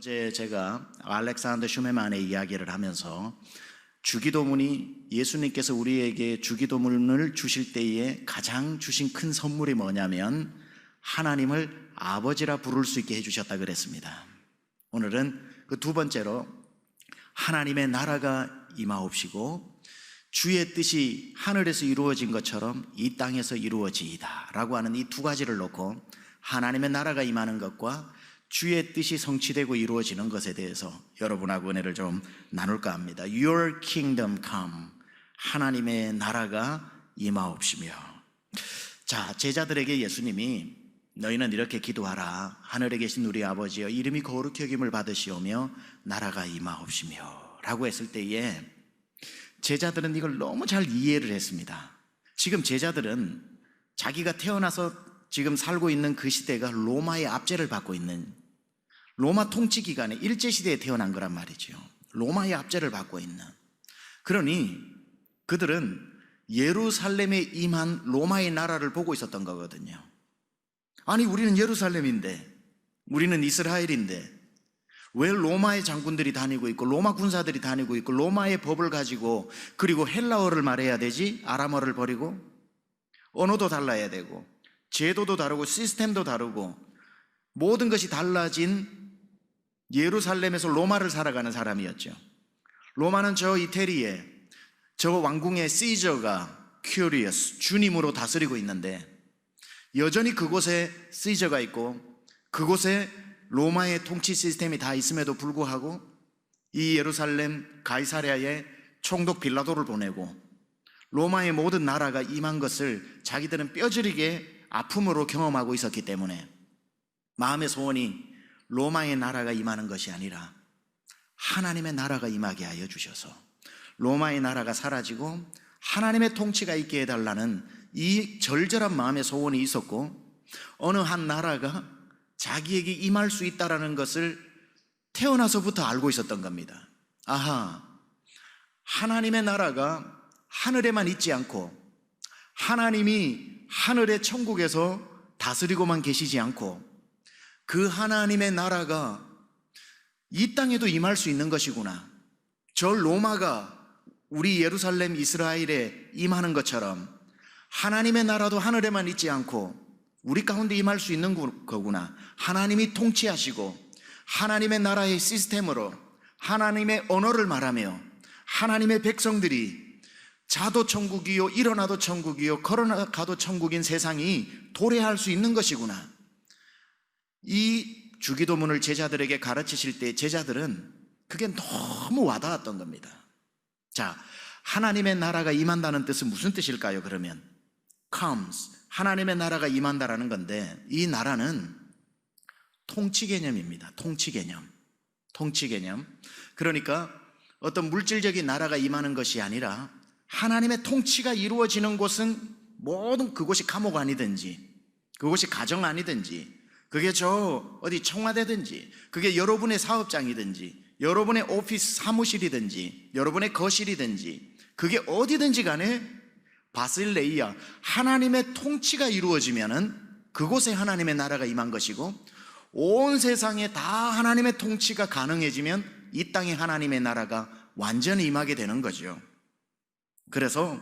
어제 제가 알렉산더 슈메만의 이야기를 하면서 주기도문이 예수님께서 우리에게 주기도문을 주실 때에 가장 주신 큰 선물이 뭐냐면 하나님을 아버지라 부를 수 있게 해주셨다 그랬습니다. 오늘은 그 두 번째로 하나님의 나라가 임하옵시고 주의 뜻이 하늘에서 이루어진 것처럼 이 땅에서 이루어지이다 라고 하는 이 두 가지를 놓고 하나님의 나라가 임하는 것과 주의 뜻이 성취되고 이루어지는 것에 대해서 여러분하고 은혜를 좀 나눌까 합니다. Your kingdom come. 하나님의 나라가 임하옵시며. 자, 제자들에게 예수님이 너희는 이렇게 기도하라. 하늘에 계신 우리 아버지여 이름이 거룩히 여김을 받으시오며 나라가 임하옵시며 라고 했을 때에 제자들은 이걸 너무 잘 이해를 했습니다. 지금 제자들은 자기가 태어나서 지금 살고 있는 그 시대가 로마의 압제를 받고 있는 로마 통치 기간에 일제시대에 태어난 거란 말이죠. 로마의 압제를 받고 있는. 그러니 그들은 예루살렘에 임한 로마의 나라를 보고 있었던 거거든요. 아니 우리는 예루살렘인데, 우리는 이스라엘인데 왜 로마의 장군들이 다니고 있고 로마 군사들이 다니고 있고 로마의 법을 가지고, 그리고 헬라어를 말해야 되지, 아람어를 버리고 언어도 달라야 되고 제도도 다르고 시스템도 다르고 모든 것이 달라진 예루살렘에서 로마를 살아가는 사람이었죠. 로마는 저 이태리에 저 왕궁의 시저가 큐리어스 주님으로 다스리고 있는데 여전히 그곳에 시저가 있고 그곳에 로마의 통치 시스템이 다 있음에도 불구하고 이 예루살렘 가이사랴에 총독 빌라도를 보내고 로마의 모든 나라가 임한 것을 자기들은 뼈저리게 아픔으로 경험하고 있었기 때문에 마음의 소원이 로마의 나라가 임하는 것이 아니라 하나님의 나라가 임하게 하여 주셔서 로마의 나라가 사라지고 하나님의 통치가 있게 해달라는 이 절절한 마음의 소원이 있었고, 어느 한 나라가 자기에게 임할 수 있다는 것을 태어나서부터 알고 있었던 겁니다. 아하, 하나님의 나라가 하늘에만 있지 않고 하나님이 하늘의 천국에서 다스리고만 계시지 않고 그 하나님의 나라가 이 땅에도 임할 수 있는 것이구나. 저 로마가 우리 예루살렘 이스라엘에 임하는 것처럼 하나님의 나라도 하늘에만 있지 않고 우리 가운데 임할 수 있는 거구나. 하나님이 통치하시고 하나님의 나라의 시스템으로 하나님의 언어를 말하며 하나님의 백성들이 자도 천국이요 일어나도 천국이요 걸어가도 천국인 세상이 도래할 수 있는 것이구나. 이 주기도문을 제자들에게 가르치실 때 제자들은 그게 너무 와닿았던 겁니다. 자, 하나님의 나라가 임한다는 뜻은 무슨 뜻일까요? 그러면 comes, 하나님의 나라가 임한다라는 건데 이 나라는 통치 개념입니다. 통치 개념. 그러니까 어떤 물질적인 나라가 임하는 것이 아니라 하나님의 통치가 이루어지는 곳은 모든 그곳이 감옥 아니든지 그곳이 가정 아니든지 그게 저 어디 청와대든지 그게 여러분의 사업장이든지 여러분의 오피스 사무실이든지 여러분의 거실이든지 그게 어디든지 간에 바실레이아 하나님의 통치가 이루어지면은 그곳에 하나님의 나라가 임한 것이고, 온 세상에 다 하나님의 통치가 가능해지면 이 땅에 하나님의 나라가 완전히 임하게 되는 거죠. 그래서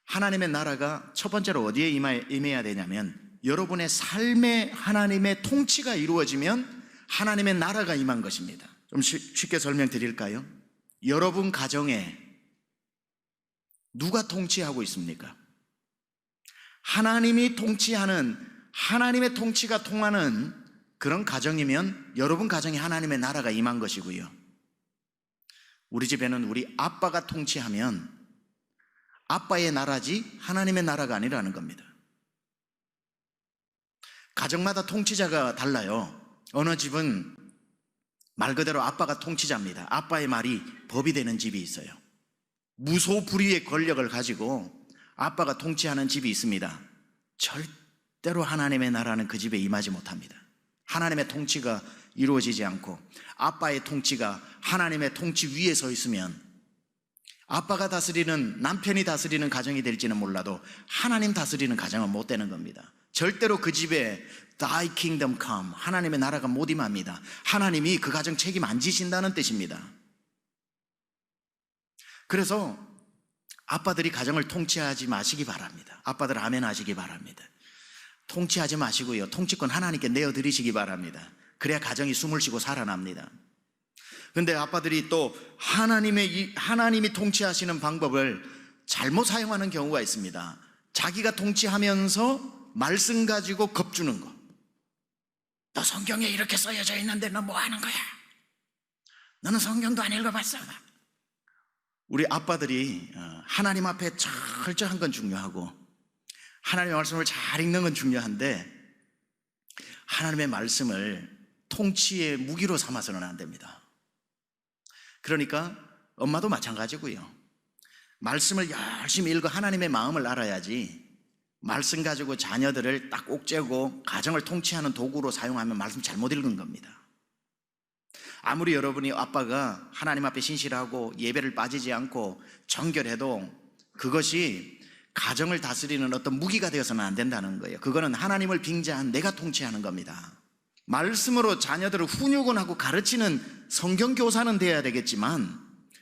하나님의 나라가 첫 번째로 어디에 임해야 되냐면 여러분의 삶에 하나님의 통치가 이루어지면 하나님의 나라가 임한 것입니다. 좀 쉽게 설명드릴까요? 여러분 가정에 누가 통치하고 있습니까? 하나님이 통치하는, 하나님의 통치가 통하는 그런 가정이면 여러분 가정에 하나님의 나라가 임한 것이고요. 우리 집에는 우리 아빠가 통치하면 아빠의 나라지 하나님의 나라가 아니라는 겁니다. 가정마다 통치자가 달라요. 어느 집은 말 그대로 아빠가 통치자입니다. 아빠의 말이 법이 되는 집이 있어요. 무소불위의 권력을 가지고 아빠가 통치하는 집이 있습니다. 절대로 하나님의 나라는 그 집에 임하지 못합니다. 하나님의 통치가 이루어지지 않고 아빠의 통치가 하나님의 통치 위에 서 있으면 아빠가 다스리는, 남편이 다스리는 가정이 될지는 몰라도 하나님 다스리는 가정은 못 되는 겁니다. 절대로 그 집에 Thy kingdom come, 하나님의 나라가 못 임합니다. 하나님이 그 가정 책임 안 지신다는 뜻입니다. 그래서 아빠들이 가정을 통치하지 마시기 바랍니다. 아빠들 아멘 하시기 바랍니다. 통치하지 마시고요, 통치권 하나님께 내어드리시기 바랍니다. 그래야 가정이 숨을 쉬고 살아납니다. 근데 아빠들이 또 하나님이 통치하시는 방법을 잘못 사용하는 경우가 있습니다. 자기가 통치하면서 말씀 가지고 겁주는 거. 너 성경에 이렇게 써여져 있는데 너 뭐 하는 거야? 너는 성경도 안 읽어봤어. 우리 아빠들이 하나님 앞에 철저한 건 중요하고 하나님의 말씀을 잘 읽는 건 중요한데 하나님의 말씀을 통치의 무기로 삼아서는 안 됩니다. 그러니까 엄마도 마찬가지고요. 말씀을 열심히 읽어 하나님의 마음을 알아야지 말씀 가지고 자녀들을 딱 옥죄고 가정을 통치하는 도구로 사용하면 말씀 잘못 읽은 겁니다. 아무리 여러분이 아빠가 하나님 앞에 신실하고 예배를 빠지지 않고 정결해도 그것이 가정을 다스리는 어떤 무기가 되어서는 안 된다는 거예요. 그거는 하나님을 빙자한 내가 통치하는 겁니다. 말씀으로 자녀들을 훈육하고 가르치는 성경교사는 돼야 되겠지만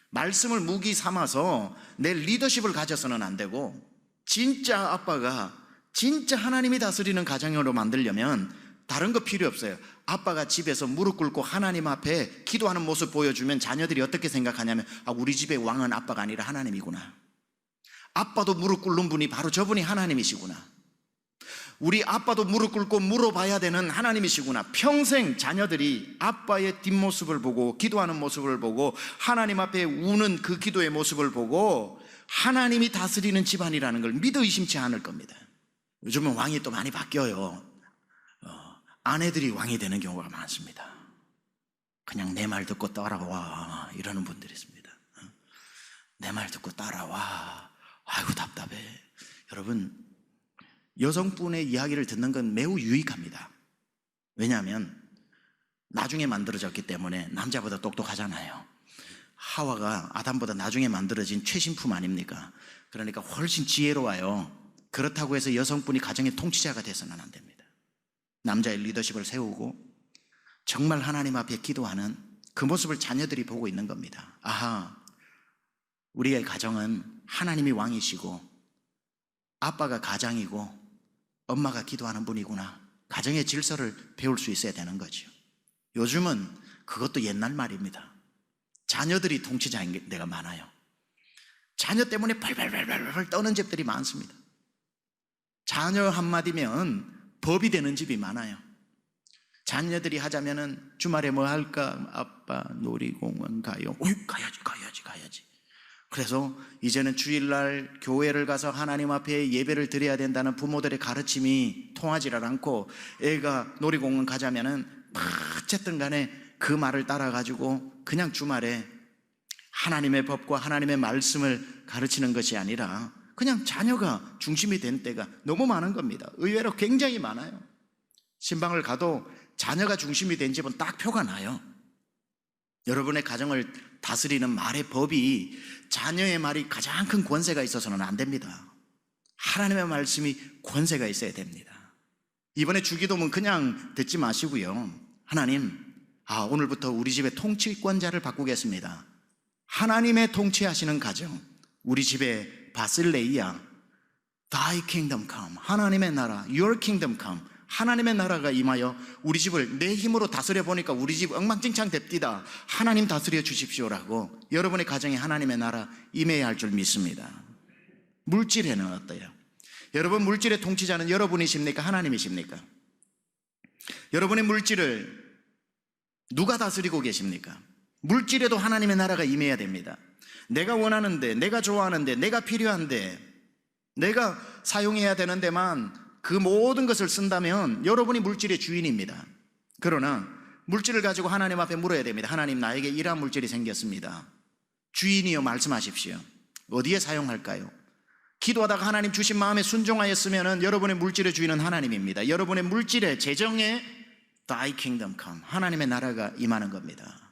말씀을 무기 삼아서 내 리더십을 가져서는 안 되고 진짜 아빠가 진짜 하나님이 다스리는 가정으로 만들려면 다른 거 필요 없어요. 아빠가 집에서 무릎 꿇고 하나님 앞에 기도하는 모습 보여주면 자녀들이 어떻게 생각하냐면 우리 집의 왕은 아빠가 아니라 하나님이구나. 아빠도 무릎 꿇는 분이 바로 저분이 하나님이시구나. 우리 아빠도 무릎 꿇고 물어봐야 되는 하나님이시구나. 평생 자녀들이 아빠의 뒷모습을 보고 기도하는 모습을 보고 하나님 앞에 우는 그 기도의 모습을 보고 하나님이 다스리는 집안이라는 걸 믿어 의심치 않을 겁니다. 요즘은 왕이 또 많이 바뀌어요. 아내들이 왕이 되는 경우가 많습니다. 그냥 내 말 듣고 따라와 이러는 분들이 있습니다. 내 말 듣고 따라와. 아이고 답답해. 여러분, 여성분의 이야기를 듣는 건 매우 유익합니다. 왜냐하면 나중에 만들어졌기 때문에 남자보다 똑똑하잖아요. 하와가 아담보다 나중에 만들어진 최신품 아닙니까? 그러니까 훨씬 지혜로워요. 그렇다고 해서 여성분이 가정의 통치자가 돼서는 안 됩니다. 남자의 리더십을 세우고 정말 하나님 앞에 기도하는 그 모습을 자녀들이 보고 있는 겁니다. 아하, 우리의 가정은 하나님이 왕이시고 아빠가 가장이고 엄마가 기도하는 분이구나. 가정의 질서를 배울 수 있어야 되는 거죠. 요즘은 그것도 옛날 말입니다. 자녀들이 통치자인 데가 많아요. 자녀 때문에 벌벌벌벌 떠는 집들이 많습니다. 자녀 한마디면 법이 되는 집이 많아요. 자녀들이 하자면은 주말에 뭐 할까? 아빠 놀이공원 가요. 가야지. 그래서 이제는 주일날 교회를 가서 하나님 앞에 예배를 드려야 된다는 부모들의 가르침이 통하지를 않고 애가 놀이공원 가자면은 어쨌든 간에 그 말을 따라가지고 그냥 주말에 하나님의 법과 하나님의 말씀을 가르치는 것이 아니라 그냥 자녀가 중심이 된 때가 너무 많은 겁니다. 의외로 굉장히 많아요. 신방을 가도 자녀가 중심이 된 집은 딱 표가 나요. 여러분의 가정을 다스리는 말의 법이 자녀의 말이 가장 큰 권세가 있어서는 안 됩니다. 하나님의 말씀이 권세가 있어야 됩니다. 이번에 주기도문 그냥 듣지 마시고요. 하나님, 오늘부터 우리 집의 통치권자를 바꾸겠습니다. 하나님의 통치하시는 가정, 우리 집의 바실레이야, Thy kingdom come, 하나님의 나라, Your kingdom come, 하나님의 나라가 임하여 우리 집을 내 힘으로 다스려 보니까 우리 집 엉망진창 됩디다. 하나님 다스려 주십시오라고 여러분의 가정에 하나님의 나라 임해야 할 줄 믿습니다. 물질에는 어때요? 여러분 물질의 통치자는 여러분이십니까? 하나님이십니까? 여러분의 물질을 누가 다스리고 계십니까? 물질에도 하나님의 나라가 임해야 됩니다. 내가 원하는데, 내가 좋아하는데, 내가 필요한데, 내가 사용해야 되는 데만 그 모든 것을 쓴다면 여러분이 물질의 주인입니다. 그러나 물질을 가지고 하나님 앞에 물어야 됩니다. 하나님, 나에게 이러한 물질이 생겼습니다. 주인이여 말씀하십시오. 어디에 사용할까요? 기도하다가 하나님 주신 마음에 순종하였으면 여러분의 물질의 주인은 하나님입니다. 여러분의 물질의 재정에 Thy kingdom come, 하나님의 나라가 임하는 겁니다.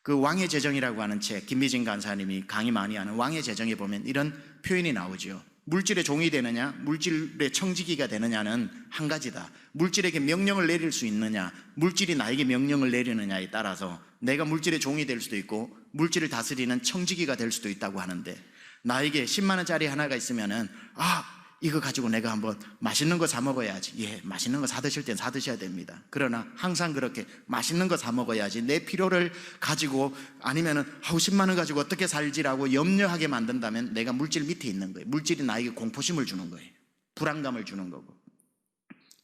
그 왕의 재정이라고 하는 책, 김미진 간사님이 강의 많이 하는 왕의 재정에 보면 이런 표현이 나오죠. 물질의 종이 되느냐, 물질의 청지기가 되느냐는 한 가지다. 물질에게 명령을 내릴 수 있느냐, 물질이 나에게 명령을 내리느냐에 따라서 내가 물질의 종이 될 수도 있고 물질을 다스리는 청지기가 될 수도 있다고 하는데, 나에게 10만 원짜리 하나가 있으면은 이거 가지고 내가 한번 맛있는 거 사 먹어야지. 예, 맛있는 거 사 드실 땐 사 드셔야 됩니다. 그러나 항상 그렇게 맛있는 거 사 먹어야지 내 필요를 가지고, 아니면은 10만 원 가지고 어떻게 살지라고 염려하게 만든다면 내가 물질 밑에 있는 거예요. 물질이 나에게 공포심을 주는 거예요. 불안감을 주는 거고.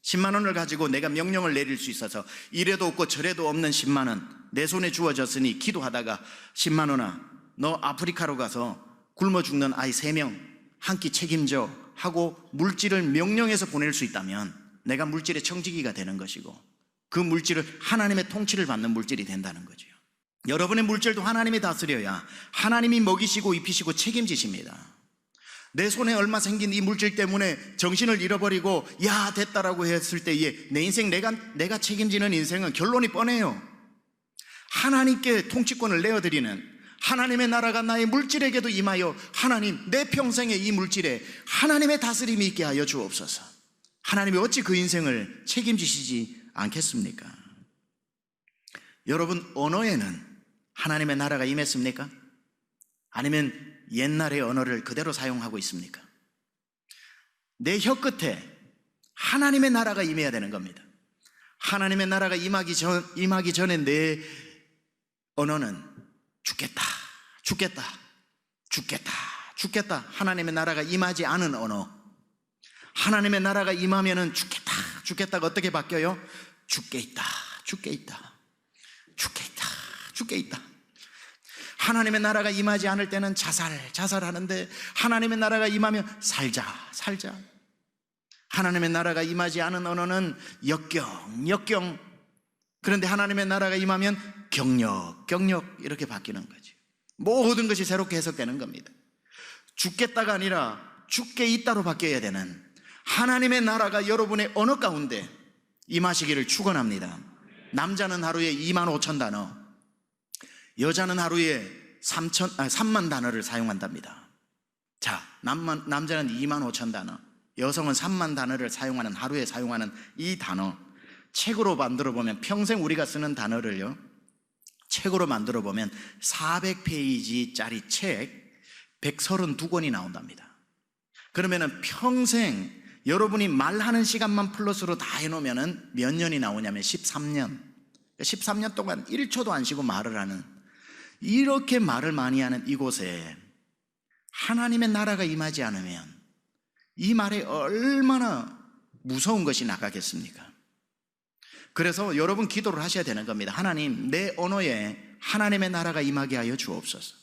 10만 원을 가지고 내가 명령을 내릴 수 있어서 이래도 없고 저래도 없는 10만 원 내 손에 주어졌으니 기도하다가 10만 원아, 너 아프리카로 가서 굶어 죽는 아이 3명 한 끼 책임져 하고 물질을 명령해서 보낼 수 있다면 내가 물질의 청지기가 되는 것이고, 그 물질을 하나님의 통치를 받는 물질이 된다는 거죠. 여러분의 물질도 하나님이 다스려야 하나님이 먹이시고 입히시고 책임지십니다. 내 손에 얼마 생긴 이 물질 때문에 정신을 잃어버리고 야 됐다라고 했을 때에 내 인생 내가 책임지는 인생은 결론이 뻔해요. 하나님께 통치권을 내어드리는, 하나님의 나라가 나의 물질에게도 임하여 하나님 내 평생에 이 물질에 하나님의 다스림이 있게 하여 주옵소서. 하나님이 어찌 그 인생을 책임지시지 않겠습니까? 여러분, 언어에는 하나님의 나라가 임했습니까? 아니면 옛날의 언어를 그대로 사용하고 있습니까? 내 혀끝에 하나님의 나라가 임해야 되는 겁니다. 하나님의 나라가 임하기 전에 내 언어는 죽겠다, 죽겠다, 죽겠다, 죽겠다. 하나님의 나라가 임하지 않은 언어. 하나님의 나라가 임하면은 죽겠다, 죽겠다가 어떻게 바뀌어요? 죽게 있다, 죽게 있다, 죽게 있다, 죽게 있다. 하나님의 나라가 임하지 않을 때는 자살하는데, 하나님의 나라가 임하면 살자. 하나님의 나라가 임하지 않은 언어는 역경. 그런데 하나님의 나라가 임하면 경력 이렇게 바뀌는 거죠. 모든 것이 새롭게 해석되는 겁니다. 죽겠다가 아니라 죽게 있다로 바뀌어야 되는 하나님의 나라가 여러분의 언어 가운데 임하시기를 축원합니다. 남자는 하루에 25,000단어, 여자는 하루에 3만 단어를 사용한답니다. 자, 남자는 25,000단어, 여성은 3만 단어를 사용하는, 하루에 사용하는 이 단어, 책으로 만들어 보면, 평생 우리가 쓰는 단어를요, 책으로 만들어 보면 400페이지짜리 책 132권이 나온답니다. 그러면은 평생 여러분이 말하는 시간만 플러스로 다 해놓으면은 몇 년이 나오냐면 13년. 13년 동안 1초도 안 쉬고 말을 하는, 이렇게 말을 많이 하는 이곳에 하나님의 나라가 임하지 않으면 이 말에 얼마나 무서운 것이 나가겠습니까? 그래서 여러분 기도를 하셔야 되는 겁니다. 하나님, 내 언어에 하나님의 나라가 임하게 하여 주옵소서.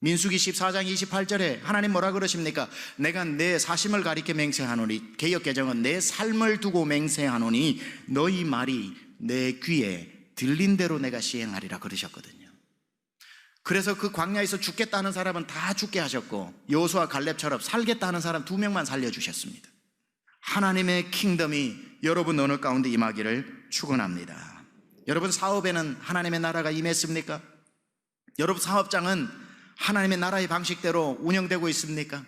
민수기 14장 28절에 하나님 뭐라 그러십니까? 내가 내 사심을 가리켜 맹세하노니, 개역개정은 내 삶을 두고 맹세하노니 너희 말이 내 귀에 들린 대로 내가 시행하리라 그러셨거든요. 그래서 그 광야에서 죽겠다 하는 사람은 다 죽게 하셨고, 여호수아 갈렙처럼 살겠다 하는 사람 2명만 살려주셨습니다. 하나님의 킹덤이 여러분 언어 가운데 임하기를 축원합니다. 여러분 사업에는 하나님의 나라가 임했습니까? 여러분 사업장은 하나님의 나라의 방식대로 운영되고 있습니까?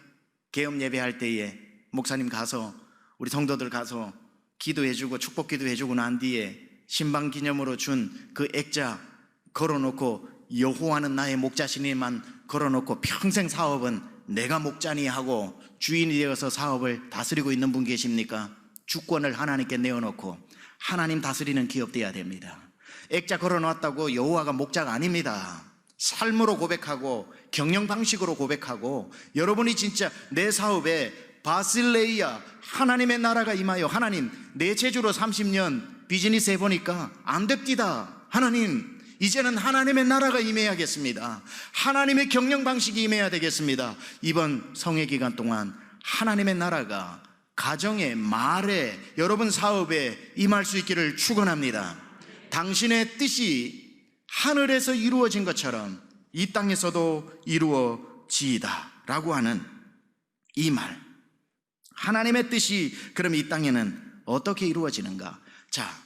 개업 예배할 때에 목사님 가서, 우리 성도들 가서 기도해주고 축복 기도해주고 난 뒤에 신방 기념으로 준 그 액자 걸어놓고 여호와는 나의 목자시니만 걸어놓고 평생 사업은 내가 목자니 하고 주인이 되어서 사업을 다스리고 있는 분 계십니까? 주권을 하나님께 내어놓고 하나님 다스리는 기업 돼야 됩니다. 액자 걸어놨다고 여호와가 목자가 아닙니다. 삶으로 고백하고 경영 방식으로 고백하고, 여러분이 진짜 내 사업에 바실레이아 하나님의 나라가 임하여, 하나님 내 제주로 30년 비즈니스 해보니까 안 됩디다, 하나님 이제는 하나님의 나라가 임해야겠습니다. 하나님의 경영 방식이 임해야 되겠습니다. 이번 성회 기간 동안 하나님의 나라가 가정에, 말에, 여러분 사업에 임할 수 있기를 축원합니다. 당신의 뜻이 하늘에서 이루어진 것처럼 이 땅에서도 이루어지이다 라고 하는 이 말, 하나님의 뜻이 그럼 이 땅에는 어떻게 이루어지는가? 자,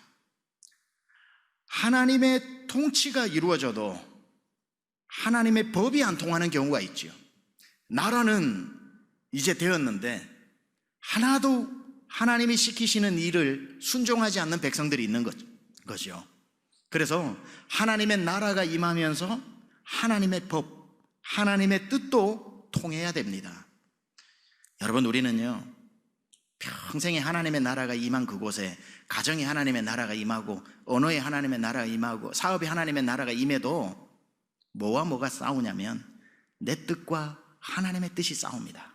하나님의 통치가 이제 되었는데 하나도 하나님이 시키시는 일을 순종하지 않는 백성들이 있는 거죠. 그래서 하나님의 나라가 임하면서 하나님의 법, 하나님의 뜻도 통해야 됩니다. 여러분, 우리는요 평생에 하나님의 나라가 임한 그곳에 가정에 하나님의 나라가 임하고 언어에 하나님의 나라가 임하고 사업에 하나님의 나라가 임해도 뭐와 뭐가 싸우냐면 내 뜻과 하나님의 뜻이 싸웁니다.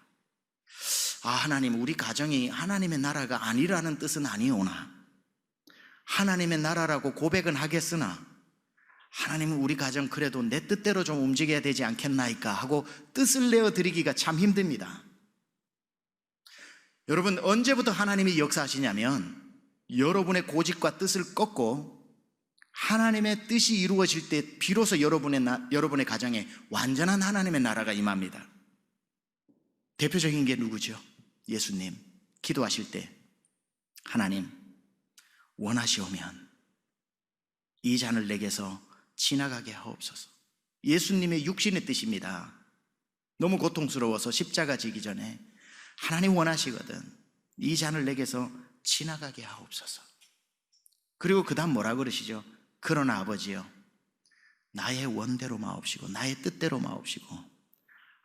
하나님, 우리 가정이 하나님의 나라가 아니라는 뜻은 아니오나 하나님의 나라라고 고백은 하겠으나 하나님은 우리 가정 그래도 내 뜻대로 좀 움직여야 되지 않겠나이까 하고 뜻을 내어드리기가 참 힘듭니다. 여러분, 언제부터 하나님이 역사하시냐면 여러분의 고집과 뜻을 꺾고 하나님의 뜻이 이루어질 때 비로소 여러분의 가정에 완전한 하나님의 나라가 임합니다. 대표적인 게 누구죠? 예수님 기도하실 때 하나님 원하시오면 이 잔을 내게서 지나가게 하옵소서. 예수님의 육신의 뜻입니다. 너무 고통스러워서 십자가 지기 전에 하나님 원하시거든 이 잔을 내게서 지나가게 하옵소서. 그리고 그 다음 뭐라 그러시죠? 그러나 아버지여 나의 원대로 마옵시고 나의 뜻대로 마옵시고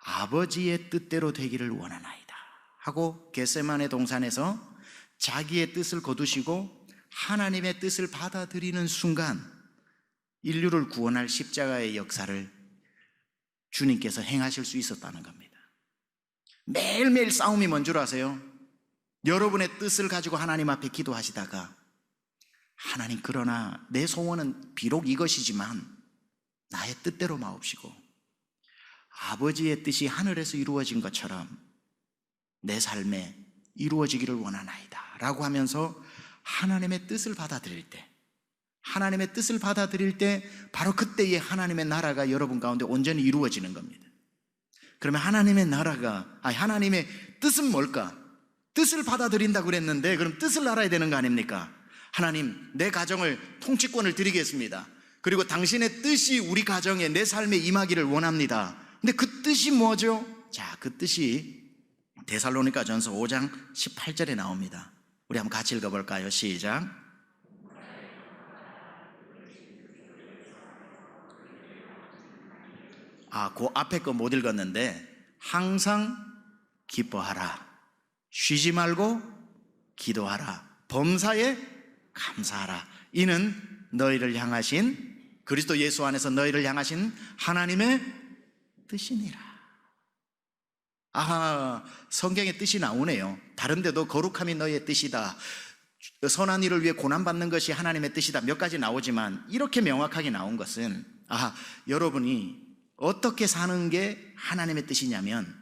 아버지의 뜻대로 되기를 원하나이다 하고 겟세마네 동산에서 자기의 뜻을 거두시고 하나님의 뜻을 받아들이는 순간 인류를 구원할 십자가의 역사를 주님께서 행하실 수 있었다는 겁니다. 매일매일 싸움이 뭔 줄 아세요? 여러분의 뜻을 가지고 하나님 앞에 기도하시다가 하나님, 그러나 내 소원은 비록 이것이지만 나의 뜻대로 마옵시고 아버지의 뜻이 하늘에서 이루어진 것처럼 내 삶에 이루어지기를 원하나이다 라고 하면서 하나님의 뜻을 받아들일 때, 하나님의 뜻을 받아들일 때 바로 그때에 하나님의 나라가 여러분 가운데 온전히 이루어지는 겁니다. 그러면 하나님의 나라가, 하나님의 뜻은 뭘까? 뜻을 받아들인다고 그랬는데 그럼 뜻을 알아야 되는 거 아닙니까? 하나님, 내 가정을 통치권을 드리겠습니다. 그리고 당신의 뜻이 우리 가정에 내 삶에 임하기를 원합니다. 근데 그 뜻이 뭐죠? 자, 그 뜻이 데살로니가전서 5장 18절에 나옵니다. 우리 한번 같이 읽어볼까요? 시작. 그 앞에 거 못 읽었는데 항상 기뻐하라, 쉬지 말고 기도하라, 범사에 감사하라. 이는 너희를 향하신 그리스도 예수 안에서 너희를 향하신 하나님의 뜻이니라. 성경의 뜻이 나오네요. 다른 데도 거룩함이 너희의 뜻이다, 선한 일을 위해 고난받는 것이 하나님의 뜻이다, 몇 가지 나오지만 이렇게 명확하게 나온 것은 여러분이 어떻게 사는 게 하나님의 뜻이냐면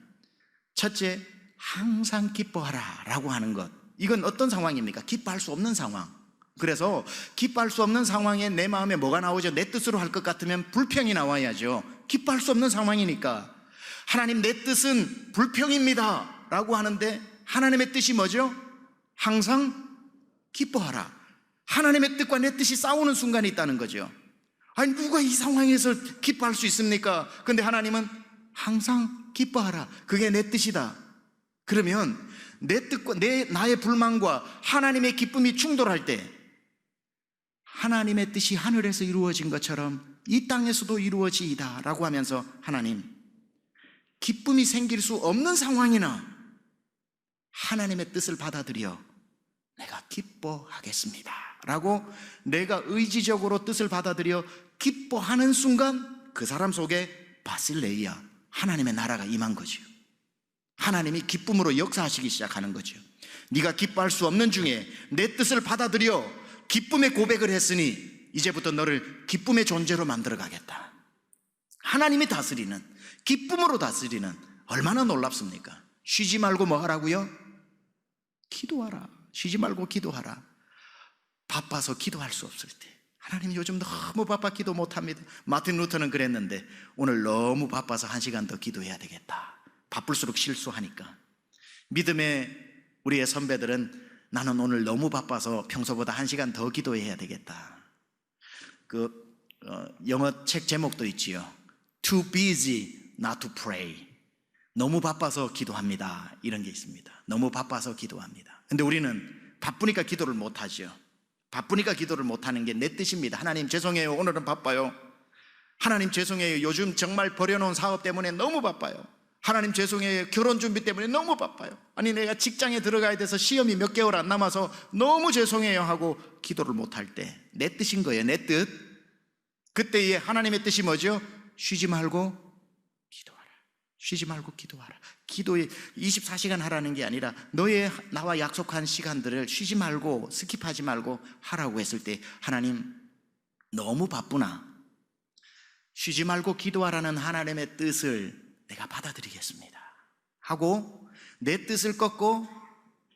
첫째, 항상 기뻐하라 라고 하는 것. 이건 어떤 상황입니까? 기뻐할 수 없는 상황. 그래서 기뻐할 수 없는 상황에 내 마음에 뭐가 나오죠? 내 뜻으로 할 것 같으면 불평이 나와야죠. 기뻐할 수 없는 상황이니까 하나님, 내 뜻은 불평입니다 라고 하는데 하나님의 뜻이 뭐죠? 항상 기뻐하라. 하나님의 뜻과 내 뜻이 싸우는 순간이 있다는 거죠. 누가 이 상황에서 기뻐할 수 있습니까? 근데 하나님은 항상 기뻐하라, 그게 내 뜻이다. 그러면 내 뜻과 나의 불만과 하나님의 기쁨이 충돌할 때 하나님의 뜻이 하늘에서 이루어진 것처럼 이 땅에서도 이루어지이다 라고 하면서 하나님, 기쁨이 생길 수 없는 상황이나 하나님의 뜻을 받아들여 내가 기뻐하겠습니다 라고 내가 의지적으로 뜻을 받아들여 기뻐하는 순간 그 사람 속에 바실레이아, 하나님의 나라가 임한 거죠. 하나님이 기쁨으로 역사하시기 시작하는 거죠. 네가 기뻐할 수 없는 중에 내 뜻을 받아들여 기쁨의 고백을 했으니 이제부터 너를 기쁨의 존재로 만들어 가겠다. 하나님이 다스리는, 기쁨으로 다스리는, 얼마나 놀랍습니까? 쉬지 말고 뭐 하라고요? 기도하라. 쉬지 말고 기도하라. 바빠서 기도할 수 없을 때, 하나님 요즘 너무 바빠 기도 못합니다. 마틴 루터는 그랬는데 오늘 너무 바빠서 1시간 더 기도해야 되겠다. 바쁠수록 실수하니까. 믿음의 우리의 선배들은 나는 오늘 너무 바빠서 평소보다 1시간 더 기도해야 되겠다. 영어 책 제목도 있지요. Too busy not to pray. 너무 바빠서 기도합니다. 이런 게 있습니다. 너무 바빠서 기도합니다. 근데 우리는 바쁘니까 기도를 못하죠. 바쁘니까 기도를 못하는 게 내 뜻입니다. 하나님 죄송해요. 오늘은 바빠요. 하나님 죄송해요. 요즘 정말 버려놓은 사업 때문에 너무 바빠요. 하나님 죄송해요. 결혼 준비 때문에 너무 바빠요. 아니 내가 직장에 들어가야 돼서 시험이 몇 개월 안 남아서 너무 죄송해요 하고 기도를 못할 때 내 뜻인 거예요. 내 뜻. 그때의 하나님의 뜻이 뭐죠? 쉬지 말고 기도하라. 쉬지 말고 기도하라. 기도에 24시간 하라는 게 아니라 너의 나와 약속한 시간들을 쉬지 말고 스킵하지 말고 하라고 했을 때 하나님 너무 바쁘나 쉬지 말고 기도하라는 하나님의 뜻을 내가 받아들이겠습니다 하고 내 뜻을 꺾고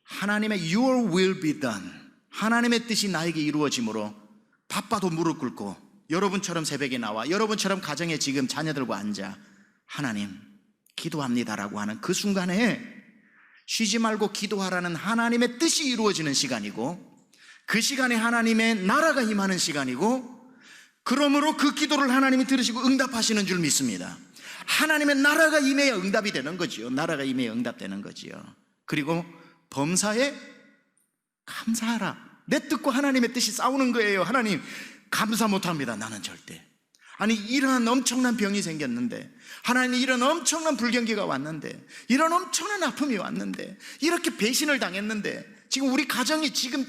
하나님의 Your will be done, 하나님의 뜻이 나에게 이루어짐으로 바빠도 무릎 꿇고 여러분처럼 새벽에 나와 여러분처럼 가정에 지금 자녀들과 앉아 하나님 기도합니다라고 하는 그 순간에 쉬지 말고 기도하라는 하나님의 뜻이 이루어지는 시간이고 그 시간에 하나님의 나라가 임하는 시간이고 그러므로 그 기도를 하나님이 들으시고 응답하시는 줄 믿습니다. 하나님의 나라가 임해야 응답이 되는 거지요. 나라가 임해야 응답되는 거지요. 그리고 범사에 감사하라. 내 뜻과 하나님의 뜻이 싸우는 거예요. 하나님 감사 못합니다. 나는 절대. 아니 이런 엄청난 병이 생겼는데 하나님 이런 엄청난 불경기가 왔는데 이런 엄청난 아픔이 왔는데 이렇게 배신을 당했는데 지금 우리 가정이 지금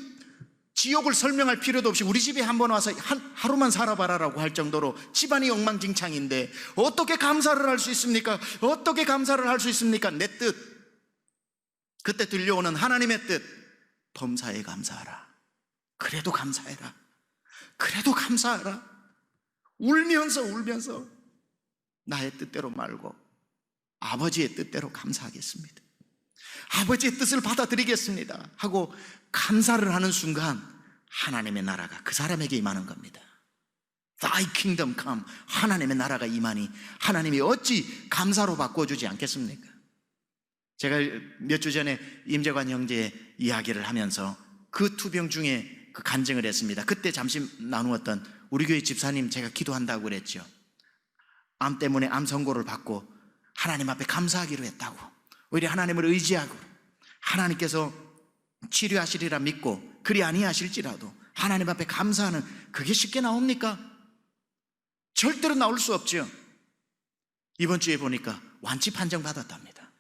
지옥을 설명할 필요도 없이 우리 집에 한번 와서 하루만 살아봐라라고 할 정도로 집안이 엉망진창인데 어떻게 감사를 할 수 있습니까? 어떻게 감사를 할 수 있습니까? 내 뜻, 그때 들려오는 하나님의 뜻, 범사에 감사하라. 그래도 감사해라. 그래도 감사하라. 울면서 나의 뜻대로 말고 아버지의 뜻대로 감사하겠습니다. 아버지의 뜻을 받아들이겠습니다 하고 감사를 하는 순간 하나님의 나라가 그 사람에게 임하는 겁니다. Thy kingdom come. 하나님의 나라가 임하니 하나님이 어찌 감사로 바꿔주지 않겠습니까? 제가 몇 주 전에 임재관 형제의 이야기를 하면서 그 투병 중에 그 간증을 했습니다. 그때 잠시 나누었던 우리 교회 집사님 제가 기도한다고 그랬죠. 암 때문에 암 선고를 받고 하나님 앞에 감사하기로 했다고, 오히려 하나님을 의지하고 하나님께서 치료하시리라 믿고 그리 아니하실지라도 하나님 앞에 감사하는, 그게 쉽게 나옵니까? 절대로 나올 수 없죠. 이번 주에 보니까 완치 판정 받았답니다.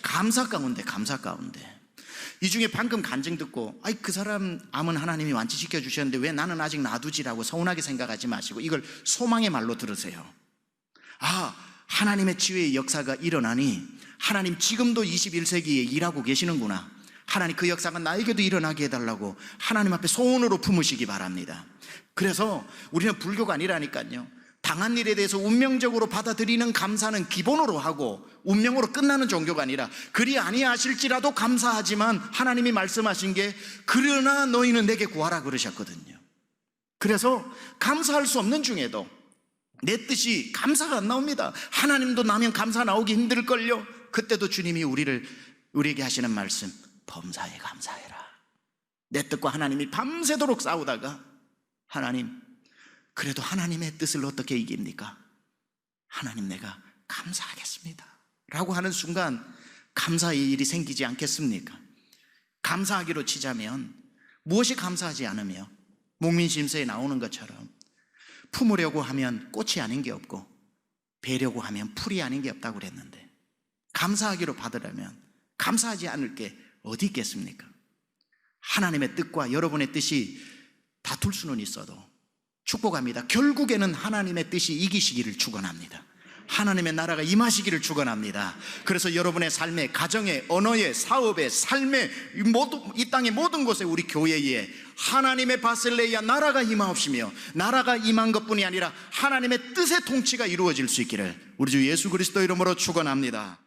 감사 가운데 이 중에 방금 간증 듣고 그 사람 암은 하나님이 완치시켜 주셨는데 왜 나는 아직 놔두지라고 서운하게 생각하지 마시고 이걸 소망의 말로 들으세요. 하나님의 치유의 역사가 일어나니 하나님 지금도 21세기에 일하고 계시는구나. 하나님 그 역사가 나에게도 일어나게 해달라고 하나님 앞에 소원으로 품으시기 바랍니다. 그래서 우리는 불교가 아니라니까요. 당한 일에 대해서 운명적으로 받아들이는 감사는 기본으로 하고 운명으로 끝나는 종교가 아니라 그리 아니하실지라도 감사하지만 하나님이 말씀하신 게 그러나 너희는 내게 구하라 그러셨거든요. 그래서 감사할 수 없는 중에도 내 뜻이 감사가 안 나옵니다. 하나님도 나면 감사 나오기 힘들걸요. 그때도 주님이 우리에게 하시는 말씀, 범사에 감사해라. 내 뜻과 하나님이 밤새도록 싸우다가 하나님, 그래도 하나님의 뜻을 어떻게 이깁니까? 하나님 내가 감사하겠습니다 라고 하는 순간 감사의 일이 생기지 않겠습니까? 감사하기로 치자면 무엇이 감사하지 않으며 목민심서에 나오는 것처럼 품으려고 하면 꽃이 아닌 게 없고 베려고 하면 풀이 아닌 게 없다고 그랬는데 감사하기로 받으려면 감사하지 않을 게 어디 있겠습니까? 하나님의 뜻과 여러분의 뜻이 다툴 수는 있어도 축복합니다. 결국에는 하나님의 뜻이 이기시기를 축원합니다. 하나님의 나라가 임하시기를 축원합니다. 그래서 여러분의 삶에, 가정에, 언어에, 사업에, 삶에, 이 땅의 모든 곳에, 우리 교회에 하나님의 바셀레이아 나라가 임하옵시며 나라가 임한 것뿐이 아니라 하나님의 뜻의 통치가 이루어질 수 있기를 우리 주 예수 그리스도 이름으로 축원합니다.